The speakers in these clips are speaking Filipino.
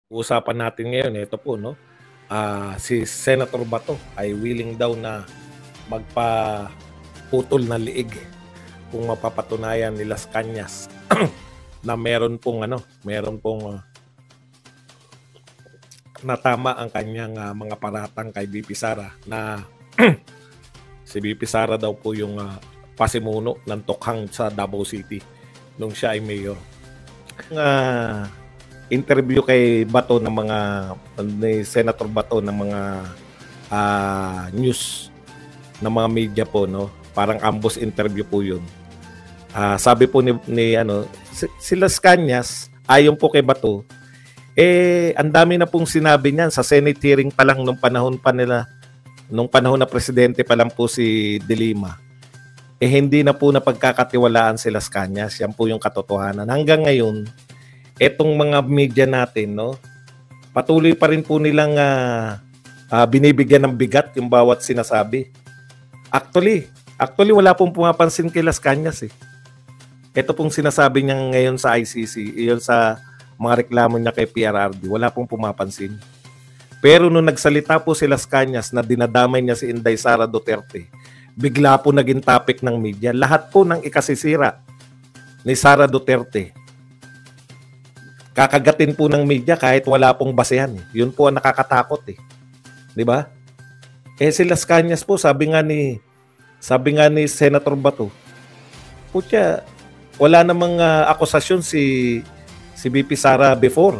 Usapan natin ngayon, ito po, no? Si Senator Bato ay willing daw na magpaputol na liig kung mapapatunayan ni Las Cañas na meron pong natama ang kanyang mga paratang kay BP Sara na si BP Sara daw po yung pasimuno ng tukhang sa Davao City nung siya ay mayor. Interview kay Bato ng ni Senator Bato ng mga news ng mga media po, no? Parang ambush interview po 'yun. Sabi po si Las Cañas, ayon po kay Bato, ang dami na pong sinabi niyan sa Senate hearing pa lang nung panahon na presidente pa lang po si De Lima. Hindi na po napagkakatiwalaan si Las Cañas. Yan po yung katotohanan. Hanggang ngayon, etong mga media natin, no, patuloy pa rin po nilang binibigyan ng bigat yung bawat sinasabi. Actually wala pong pumapansin kay Las Cañas eh. Ito pong sinasabi niya ngayon sa ICC, iyon sa mga reklamo niya kay PRRD, wala pong pumapansin. Pero nung nagsalita po si Las Cañas na dinadamay niya si Inday Sara Duterte, bigla po naging topic ng media. Lahat po ng ikasisira ni Sara Duterte, kakagatin po ng media kahit wala pong basehan. Yun po ang nakakatakot eh. 'Di ba? Si Las Cañas po, sabi nga ni Senator Bato, putya, wala namang akusasyon si BP Sara before.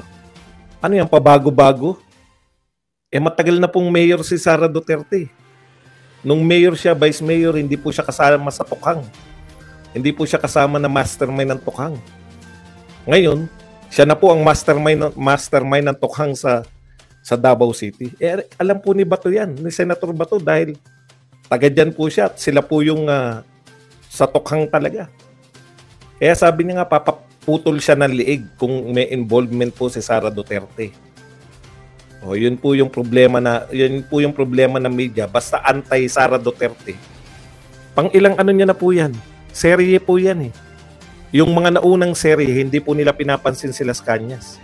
Ano yan, pabago-bago? Matagal na pong mayor si Sara Duterte. Nung mayor siya, vice mayor, hindi po siya kasama sa tukhang. Hindi po siya kasama na mastermind ng tukhang. Ngayon, siya na po ang mastermind ng tukhang sa Davao City. Alam po ni Bato yan, ni Senator Bato, dahil taga dyan po siya at sila po yung sa tukhang talaga. Kaya sabi niya nga, papaputol siya ng liig kung may involvement po si Sara Duterte. Yun po yung problema ng media, basta anti Sara Duterte. Pang ilang niya na po yan. Serye po yan eh. Yung mga naunang serye, hindi po nila pinapansin si Las Cañas.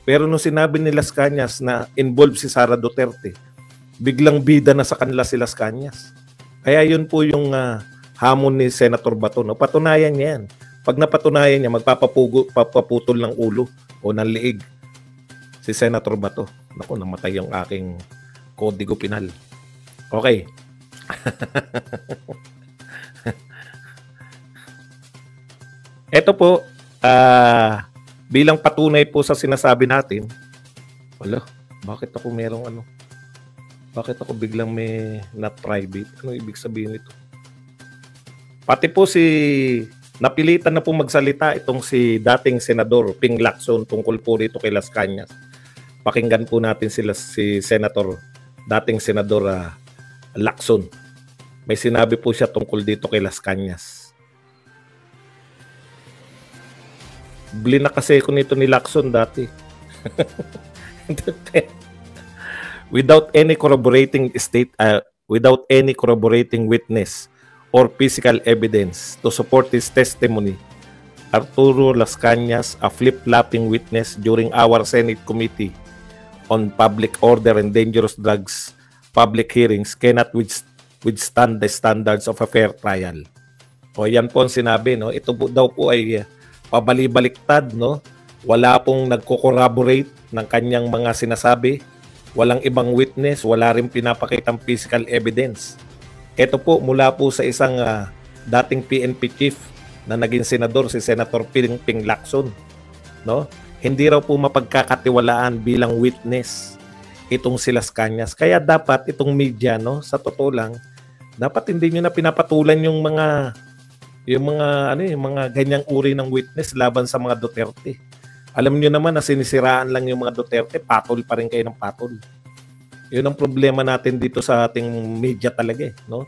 Pero nung sinabi ni Las Cañas na involved si Sara Duterte, biglang bida na sa kanila si Las Cañas. Kaya yun po yung hamon ni Senator Bato. No? Patunayan niya yan. Pag napatunayan niya, magpapaputol ng ulo o ng liig si Senator Bato. Naku, namatay yung aking kodigo penal. Okay. Ito po, bilang patunay po sa sinasabi natin, bakit ako bakit ako biglang may not private? Ano ibig sabihin nito? Pati po napilitan na po magsalita itong si dating Senador Ping Lacson tungkol po rito kay Las Cañas. Pakinggan po natin si dating Senador Lacson. May sinabi po siya tungkol dito kay Las Cañas. Blina kasi ko nito ni Lacson dati. Without any corroborating witness or physical evidence to support his testimony, Arturo Las Cañas, a flip-flopping witness during our Senate Committee on Public Order and Dangerous Drugs public hearings, cannot withstand the standards of a fair trial. Yan po ang sinabi, no? Ito po daw po ay pabali-baliktad, no? Wala pong nagko-corroborate ng kanyang mga sinasabi. Walang ibang witness, wala rin pinapakitang physical evidence. Ito po mula po sa isang dating PNP chief na naging senador, si Senator Ping Lacson, no? Hindi raw po mapagkakatiwalaan bilang witness itong si Las Cañas. Kaya dapat itong media, no, sa totoo lang, dapat hindi niyo na pinapatulan yung mga ganyang uri ng witness laban sa mga Duterte. Alam niyo naman na sinisiraan lang yung mga Duterte, patol pa rin kayo ng patol. Yun ang problema natin dito sa ating media talaga, no?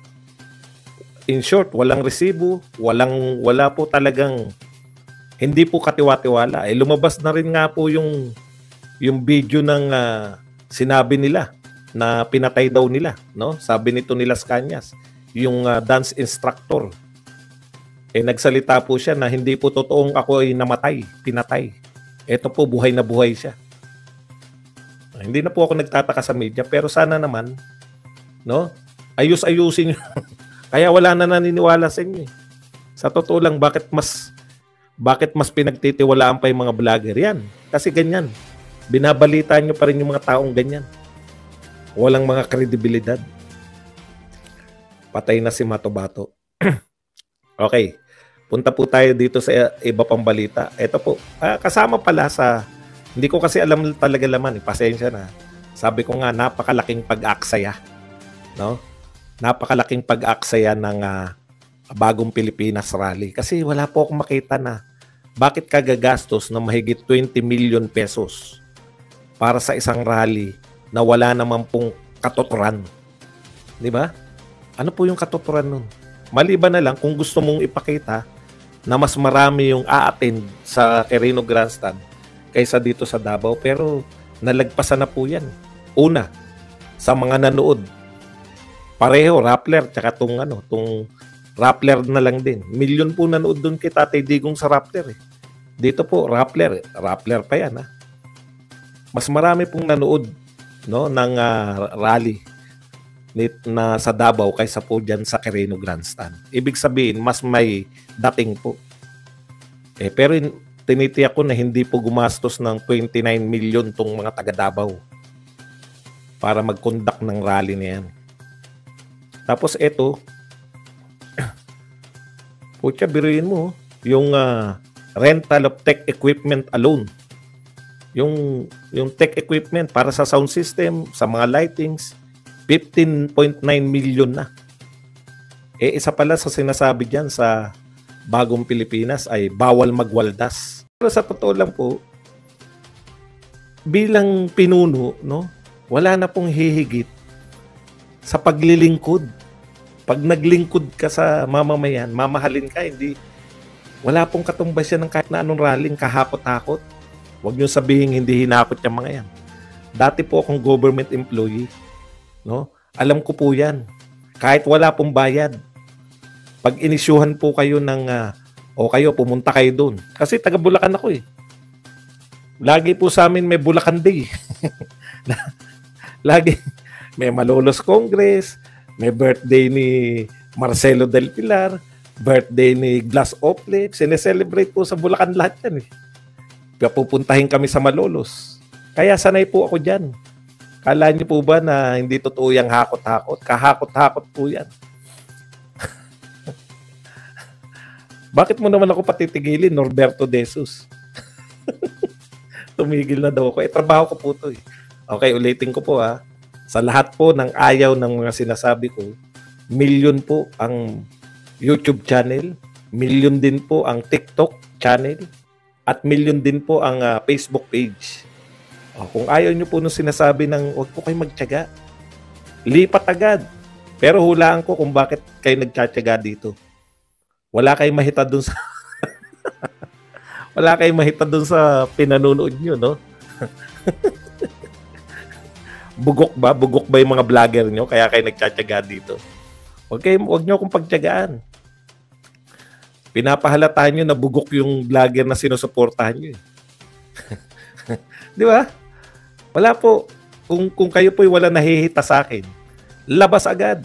In short, walang resibo, wala po talagang, hindi po katiwa-tiwala. Lumabas na rin nga po yung video ng sinabi nila na pinatay daw nila, no? Sabi nito ni Las Cañas, yung dance instructor. Nagsalita po siya na hindi po totoong ako ay namatay, pinatay. Ito po, buhay na buhay siya. Hindi na po ako nagtataka sa media, pero sana naman, no? Ayus-ayusin nyo. Kaya wala na naniniwala sa inyo. Sa totoo lang, bakit mas pinagtitiwalaan pa yung mga vlogger yan? Kasi ganyan. Binabalita nyo pa rin yung mga taong ganyan. Walang mga kredibilidad. Patay na si Mato-Bato. Okay. Punta po tayo dito sa iba pang balita. Ito po, kasama pala sa, hindi ko kasi alam talaga laman, pasensya na. Sabi ko nga, napakalaking pag-aksaya. No? Napakalaking pag-aksaya ng bagong Pilipinas rally. Kasi wala po akong makita na bakit kagagastos ng mahigit 20 million pesos para sa isang rally na wala naman pong katuturan. Di ba? Ano po yung katuturan nun? Maliban na lang kung gusto mong ipakita na mas marami yung a-attend sa Quirino Grandstand kaysa dito sa Davao. Pero nalagpasan na po yan. Una, sa mga nanood, pareho, Rappler, tsaka tong Rappler na lang din. Milyon po nanood doon kay Tatay Digong sa Rappler. Dito po, Rappler pa yan. Mas marami pong nanood, no, ng rally na sa Davao kaysa po dyan sa Quirino Grandstand. Ibig sabihin, mas may dating po. Pero tinitiyak ko na hindi po gumastos ng 29 million tong mga taga Davao para mag-conduct ng rally na yan. Tapos ito, putya, biruin mo, yung rental of tech equipment alone. Yung tech equipment para sa sound system, sa mga lightings, 15.9 million na. Isa pala sa sinasabi dyan sa bagong Pilipinas ay bawal magwaldas. Pero sa totoo lang po, bilang pinuno, no, wala na pong hihigit sa paglilingkod. Pag naglingkod ka sa mamamayan, mamahalin ka, wala pong katumbas yan ng kahit na anong rallying kahakot-hakot. Huwag nyo sabihin hindi hinakot yung mga yan. Dati po akong government employee. No? Alam ko po yan. Kahit wala pong bayad. Pag inisyuhan po kayo ng, kayo, pumunta kayo doon. Kasi taga Bulacan ako eh. Lagi po sa amin may Bulacan Day. Lagi may Malolos Congress, may birthday ni Marcelo del Pilar, birthday ni Glass Oplet. Sineselebrate po sa Bulacan lahat yan eh. Kaya pupuntahin kami sa Malolos. Kaya sanay po ako dyan. Kala niyo po ba na hindi totoo yung hakot-hakot? Kahakot-hakot po yan. Bakit mo naman ako patitigilin, Norberto De Jesus? Tumigil na daw ako. Trabaho ko po to eh. Okay, ulitin ko po ha. Sa lahat po ng ayaw ng mga sinasabi ko, milyon po ang YouTube channel, milyon din po ang TikTok channel, at milyon din po ang Facebook page. Kung ayaw nyo po nung sinasabi ng huwag po kayo magtiyaga, lipat agad. Pero hulaan ko kung bakit kayo nagtsatsaga dito. Wala kayong mahita dun sa wala kayong mahita dun sa pinanunood nyo, no? Bugok ba yung mga vlogger nyo kaya kayo nagtsatsaga dito? Huwag nyo akong pagtyagaan. Pinapahalatahan nyo na bugok yung vlogger na sinusuportahan nyo. Di ba? Wala po. Kung kayo po'y wala nahihita sa akin, labas agad.